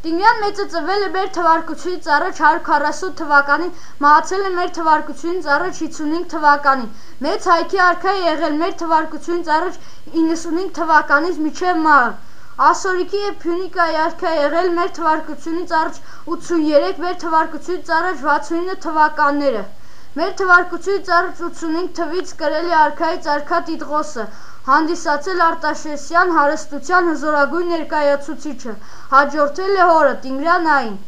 Տիգրան մեծը ծնվել է մեր թվարկությունից առաջ 140 թվականին, մահացել է մեր թվարկությունից առաջ 55 թվականին։ Մեծ հայքի արքա է եղել մեր թվարկությունից առաջ 95 թվականից մինչև մահը։ Ասորիքի և Փյունիկայի արքա է եղել մեր թվարկությունից առաջ 83, մեր թվարկությունից առաջ 69 թվականները։ Մեր թվարկությունից առաջ 85 թվից կրել է արքայից արքա Տիտղոսը, հանդիսացել Արտաշեսյան հարստության հզորագույն ներկայացուցիչը, հաջորդել է հորը Տիգրանային։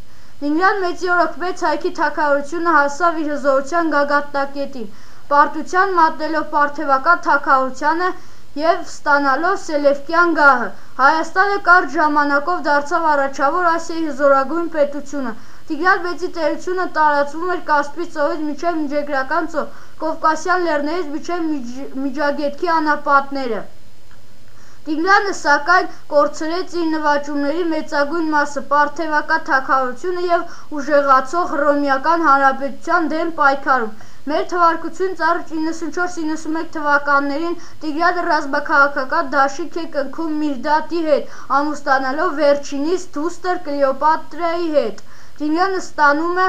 Տիգրան մեծի օրոք մեծ հայքի թագավորությունը հասավ իր հզորության գագաթնակետին, պարտության մատնելով պարթևական թագավորությանը և ստանալով Սելևկյան գահը։ Հայաստանը կարճ ժամանակով դարձավ առաջավոր Ասիայի հզորագույն պետությունը։ Տիգրան մեծի տերությունը տարածվում էր Կասպից ծովից մինչև Միջերգրական ծով, Կովկասյան լեռներից մինչև Միջագետքի անապատները։ Տիգրանը, սակայն, կորցրեց իր նվաճումների մեծագույն մասը պարթևական թագավորությունը և ուժեղացող Հռոմեական հանրապետության դեմ պայքարում։ Մեր թվարկությունից առաջ 94-91 թվականներին Տիգրանը ռազմաքաղաքական դաշինք է կնքում Միրդատի հետ, ամուսնանալով վերջինիս դուստր Կլեոպատրայի հետ։ Տիգրանը ստանում է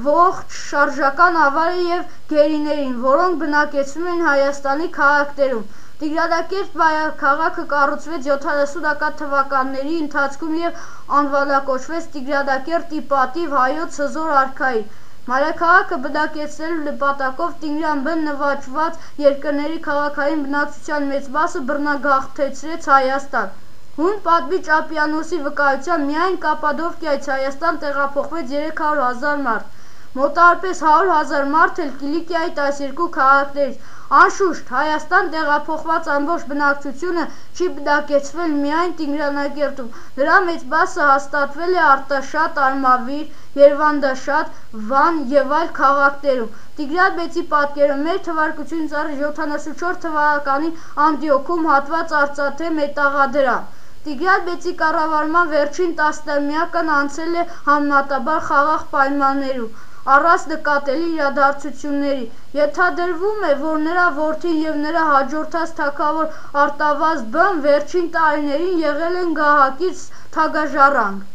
ողջ շարժական ավարը և գերիներին, որոնք բնակեցվում էին Հայաստանի քաղաքներում։ Տիգրանակերտ քաղաքը կառուցվեց 70-ական թվականների ընթացքում և անվանակոչվեց Տիգրանակերտի պատիվ հայոց հզոր արքայի։ Մայրաքաղաքը բնակեցնելու նպատակով Տիգրան Բ-ն նվաճված երկրների քաղաքային բնակչության մեծ մասը բռնագաղթեցրեց Հայաստան։ Հուն պատմիչ Ապիանոսի վկայությամբ միայն Կապադովկիայից Հայաստան տեղափոխվեց 300,000 մարդ, մոտավորապես 100,000 մարդ էլ Կիլիկիայի 12 քաղաքներից։ Անշուշտ, Հայաստան տեղափոխված ամբողջ բնակչությունը չի բնակեցվել միայն Տիգրանակերտում, նրա մեծ մասը հաստատվել է Արտաշատ, Արմավիր, Երվանդաշատ, Վան և այլ քաղաքներում։ Տիգրան մեծի պատկերը մեր թվարկությունից առաջ 74 թվականին Անդիոքում հատված արծաթե մետաղադրամ։ Տիգրան մեծի կառավարման վերջին տասնամյակն անցել է համեմատաբար խաղաղ պայմաններում, առանց նկատելի իրադարձությունների։ Ենթադրվում է, որ նրա որդին և նրա հաջորդած թագավոր Արտավազդ Բ-ն վերջին տարիներին եղել են գահակից թագաժառանգ։